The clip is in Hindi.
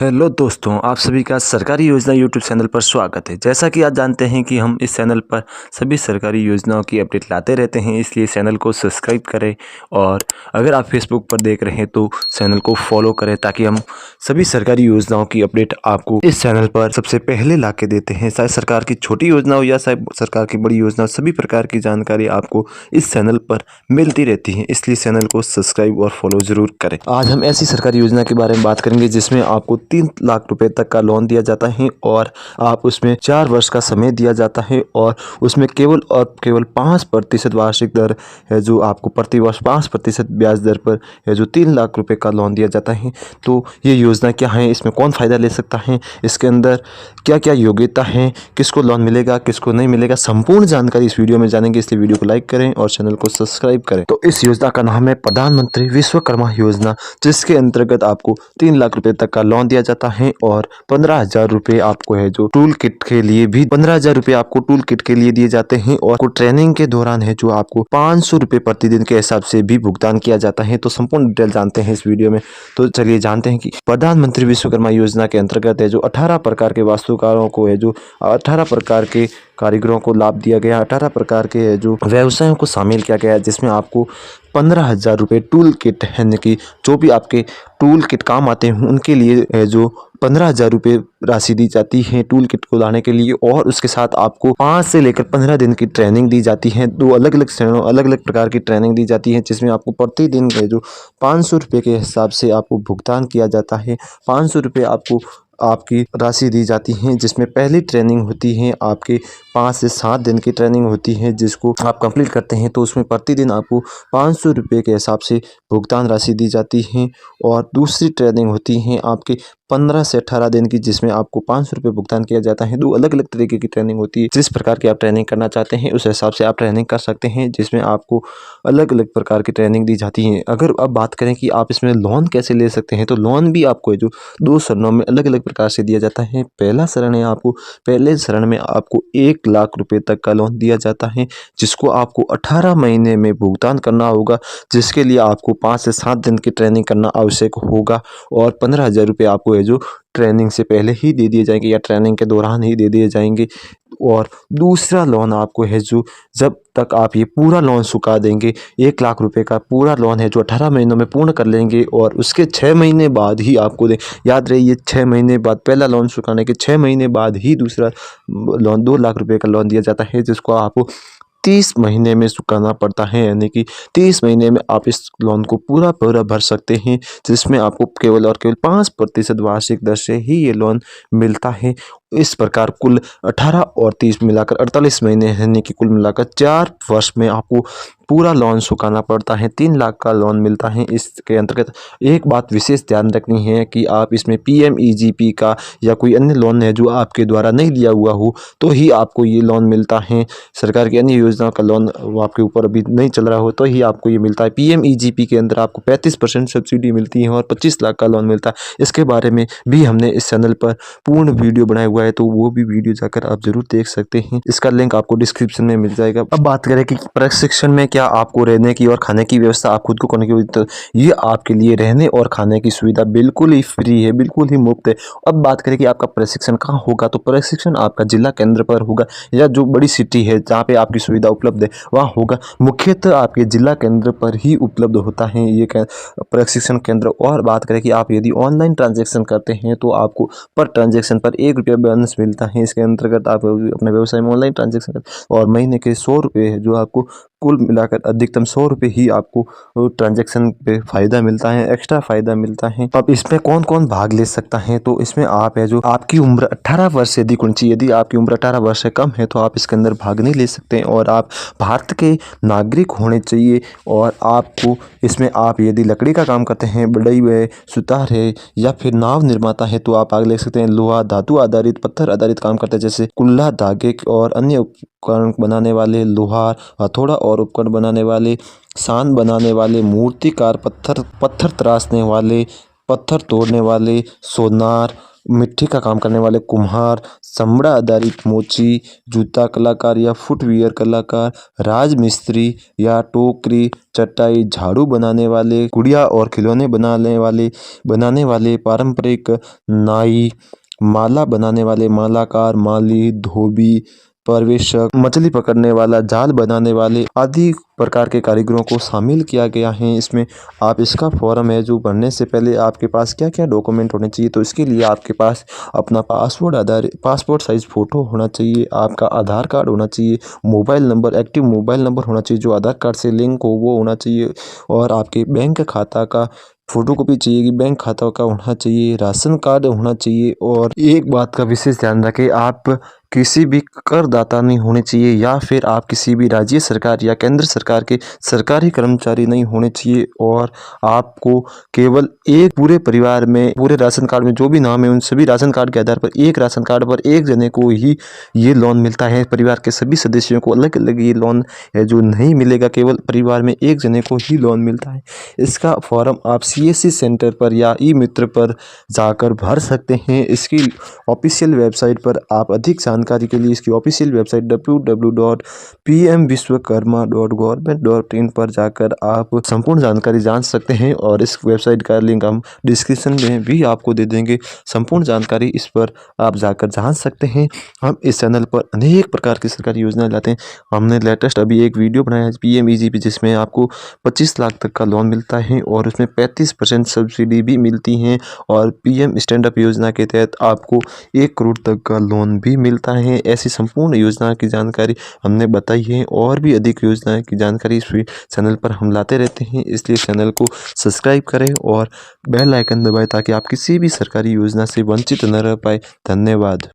हेलो दोस्तों, आप सभी का सरकारी योजना यूट्यूब चैनल पर स्वागत है। जैसा कि आप जानते हैं कि हम इस चैनल पर सभी सरकारी योजनाओं की अपडेट लाते रहते हैं, इसलिए चैनल को सब्सक्राइब करें। और अगर आप फेसबुक पर देख रहे हैं तो चैनल को फॉलो करें, ताकि हम सभी सरकारी योजनाओं की अपडेट आपको इस चैनल पर सबसे पहले ला के देते हैं। चाहे सरकार की छोटी योजना हो या चाहे सरकार की बड़ी योजना, सभी प्रकार की जानकारी आपको इस चैनल पर मिलती रहती है, इसलिए चैनल को सब्सक्राइब और फॉलो जरूर करें। आज हम ऐसी सरकारी योजना के बारे में बात करेंगे जिसमें आपको 3 लाख रुपए तक का लोन दिया जाता है और आप उसमें 4 वर्ष का समय दिया जाता है और उसमें केवल 5% वार्षिक दर है, जो आपको प्रति वर्ष 5% ब्याज दर पर है, जो 3 लाख रुपए का लोन दिया जाता है। तो ये योजना क्या है, इसमें कौन फ़ायदा ले सकता है, इसके अंदर क्या क्या योग्यता है, किसको लोन मिलेगा किसको नहीं मिलेगा, संपूर्ण जानकारी इस वीडियो में जानेंगे। इसलिए वीडियो को लाइक करें और चैनल को सब्सक्राइब करें। तो इस योजना का नाम है प्रधानमंत्री विश्वकर्मा योजना, जिसके अंतर्गत आपको 3 लाख रुपए तक का लोन दिया जाता है और 15,000 रुपए आपको है जो टूल किट के लिए भी 15,000 रुपए आपको टूल किट के लिए दिए जाते हैं। और ट्रेनिंग के दौरान है जो आपको 500 रुपए प्रतिदिन के हिसाब से भी भुगतान किया जाता है। तो संपूर्ण डिटेल जानते हैं इस वीडियो में। तो चलिए जानते हैं कि प्रधानमंत्री विश्वकर्मा योजना के अंतर्गत है जो 18 प्रकार के वास्तुकारों को है जो 18 प्रकार के कारीगरों को लाभ दिया गया, 18 प्रकार के जो व्यवसायों को शामिल किया गया है, जिसमें आपको 15,000 रुपये टूल किट यानी कि जो भी आपके टूल किट काम आते हैं उनके लिए जो 15,000 रुपये राशि दी जाती है टूल किट को लाने के लिए। और उसके साथ आपको 5 से लेकर 15 दिन की ट्रेनिंग दी जाती है। 2 अलग अलग श्रेणियों अलग अलग प्रकार की ट्रेनिंग दी जाती है, जिसमें आपको प्रतिदिन के जो 500 रुपये के हिसाब से आपको भुगतान किया जाता है। 500 रुपये आपको आपकी राशि दी जाती है, जिसमें पहली ट्रेनिंग होती है आपके 5 से 7 दिन की ट्रेनिंग होती है, जिसको आप कंप्लीट करते हैं तो उसमें प्रतिदिन आपको 500 रुपये के हिसाब से भुगतान राशि दी जाती है। और दूसरी ट्रेनिंग होती है आपके 15 से 18 दिन की, जिसमें आपको 500 रुपये भुगतान किया जाता है। 2 अलग अलग तरीके की ट्रेनिंग होती है। जिस प्रकार की आप ट्रेनिंग करना चाहते हैं उस हिसाब से आप ट्रेनिंग कर सकते हैं, जिसमें आपको अलग अलग प्रकार की ट्रेनिंग दी जाती है। अगर अब बात करें कि आप इसमें लोन कैसे ले सकते हैं, तो लोन भी आपको जो 2 चरणों में अलग अलग प्रकार से दिया जाता है। पहला चरण है आपको पहले चरण में आपको 1 लाख रुपए तक का लोन दिया जाता है, जिसको आपको 18 महीने में भुगतान करना होगा, जिसके लिए आपको 5 से 7 दिन की ट्रेनिंग करना आवश्यक होगा। और 15,000 रुपये आपको है जो ट्रेनिंग से पहले ही दे दिए जाएंगे या ट्रेनिंग के दौरान ही दे दिए जाएंगे। और दूसरा लोन आपको है जो जब तक आप ये पूरा लोन चुका देंगे, 1 लाख रुपए का पूरा लोन है जो 18 महीनों में पूर्ण कर लेंगे और उसके 6 महीने बाद ही आपको दे, याद रहे ये 6 महीने बाद, पहला लोन चुकाने के 6 महीने बाद ही दूसरा लोन 2 लाख रुपए का लोन दिया जाता है, जिसको आपको 30 महीने में चुकाना पड़ता है। यानी कि 30 महीने में आप इस लोन को पूरा पूरा भर सकते हैं, जिसमें आपको केवल और केवल 5% वार्षिक दर से ही ये लोन मिलता है। इस प्रकार कुल 18 और 30 मिलाकर 48 महीने यानी कि कुल मिलाकर 4 वर्ष में आपको पूरा लोन चुकाना पड़ता है। 3 लाख का लोन मिलता है। इसके अंतर्गत एक बात विशेष ध्यान रखनी है कि आप इसमें PMEGP का या कोई अन्य लोन है जो आपके द्वारा नहीं लिया हुआ हो तो ही आपको ये लोन मिलता है। सरकार की अन्य योजना का लोन वो आपके ऊपर अभी नहीं चल रहा हो तो ही आपको ये मिलता है। PMEGP के अंदर आपको 35% सब्सिडी मिलती है और 25 लाख का लोन मिलता है। इसके बारे में भी हमने इस चैनल पर पूर्ण वीडियो बनाया हुआ है, तो वो भी वीडियो जाकर आप जरूर देख सकते हैं। इसका लिंक आपको डिस्क्रिप्शन में मिल जाएगा। अब बात करें कि प्रशिक्षण में क्या आपको रहने की और खाने की व्यवस्था आप खुद को करने की, तो ये आपके लिए रहने और खाने की सुविधा बिल्कुल ही फ्री है, बिल्कुल ही मुफ्त है। अब बात करें कि आपका प्रशिक्षण कहाँ होगा, तो प्रशिक्षण आपका जिला केंद्र पर होगा या जो बड़ी सिटी है जहाँ पे आपकी सुविधा उपलब्ध है वहाँ होगा। मुख्यतः आपके जिला केंद्र पर ही उपलब्ध होता है ये प्रशिक्षण केंद्र। और बात करें कि आप यदि ऑनलाइन ट्रांजेक्शन करते हैं तो आपको पर ट्रांजेक्शन पर 1 रुपया बोनस मिलता है। इसके अंतर्गत आप अपने व्यवसाय में ऑनलाइन ट्रांजेक्शन करते और महीने के 100 रुपये है जो आपको कुल मिलाकर अधिकतम 100 रुपये ही आपको ट्रांजैक्शन पे फ़ायदा मिलता है, एक्स्ट्रा फ़ायदा मिलता है। अब इसमें कौन कौन भाग ले सकता है, तो इसमें आप है जो आपकी उम्र 18 वर्ष से अधिक होनी चाहिए। यदि आपकी उम्र 18 वर्ष से कम है तो आप इसके अंदर भाग नहीं ले सकते और आप भारत के नागरिक होने चाहिए। और आपको इसमें आप यदि लकड़ी का काम करते हैं, बढ़ई है, सुतार है या फिर नाव निर्माता है तो आप भाग ले सकते हैं। लोहा, धातु आधारित, पत्थर आधारित काम करते हैं जैसे कुल्ला, धागे और अन्य उपकरण बनाने वाले, लोहार, हथौड़ा और उपकरण बनाने वाले, सान बनाने वाले, मूर्तिकार, पत्थर तराशने वाले, पत्थर तोड़ने वाले, सोनार, मिट्टी का काम करने वाले कुम्हार, चमड़ा आधारित मोची, जूता कलाकार या फुटवियर कलाकार, राजमिस्त्री या टोकरी, चटाई, झाड़ू बनाने वाले, गुड़िया और खिलौने बनाने वाले पारंपरिक नाई, माला बनाने वाले मालाकार, माली, धोबी, परवेशक, मछली पकड़ने वाला, जाल बनाने वाले आदि प्रकार के कारीगरों को शामिल किया गया है इसमें। आप इसका फॉर्म है जो भरने से पहले आपके पास क्या क्या डॉक्यूमेंट होने चाहिए, तो इसके लिए आपके पास अपना पासपोर्ट साइज फ़ोटो होना चाहिए, आपका आधार कार्ड होना चाहिए, mobile number, active mobile number होना चाहिए जो आधार कार्ड से लिंक हो वो होना चाहिए, और आपके बैंक खाता का फोटोकॉपी चाहिए कि बैंक खाता का होना चाहिए, राशन कार्ड होना चाहिए। और एक बात का विशेष ध्यान रखें, आप किसी भी करदाता नहीं होने चाहिए या फिर आप किसी भी राज्य सरकार या केंद्र सरकार के सरकारी कर्मचारी नहीं होने चाहिए, और आपको केवल एक पूरे परिवार में पूरे राशन कार्ड में जो भी नाम है उन सभी राशन कार्ड के आधार पर एक राशन कार्ड पर एक जने को ही ये लोन मिलता है। परिवार के सभी सदस्यों को अलग अलग ये लोन है जो नहीं मिलेगा, केवल परिवार में एक जने को ही लोन मिलता है। इसका फॉर्म आप CSC सेंटर पर या ई मित्र पर जाकर भर सकते हैं। इसकी ऑफिशियल वेबसाइट पर आप अधिक जानकारी के लिए इसकी ऑफिशियल वेबसाइट www.pmvishwakarma.government.in पर जाकर आप संपूर्ण जानकारी जान सकते हैं, और इस वेबसाइट का लिंक हम डिस्क्रिप्शन में भी आपको दे देंगे। संपूर्ण जानकारी इस पर आप जाकर जान सकते हैं। हम इस चैनल पर अनेक प्रकार की सरकारी योजनाएं लाते हैं। हमने लेटेस्ट अभी एक वीडियो बनाया है PMEGP जिसमें आपको 25 लाख तक का लोन मिलता है और उसमें 35% सब्सिडी भी मिलती हैं, और PM स्टैंड अप योजना के तहत आपको 1 करोड़ तक का लोन भी मिलता है। ऐसी संपूर्ण योजना की जानकारी हमने बताई है, और भी अधिक योजनाएं की जानकारी इस चैनल पर हम लाते रहते हैं, इसलिए चैनल को सब्सक्राइब करें और बेल आइकन दबाएं ताकि आप किसी भी सरकारी योजना से वंचित न रह पाए। धन्यवाद।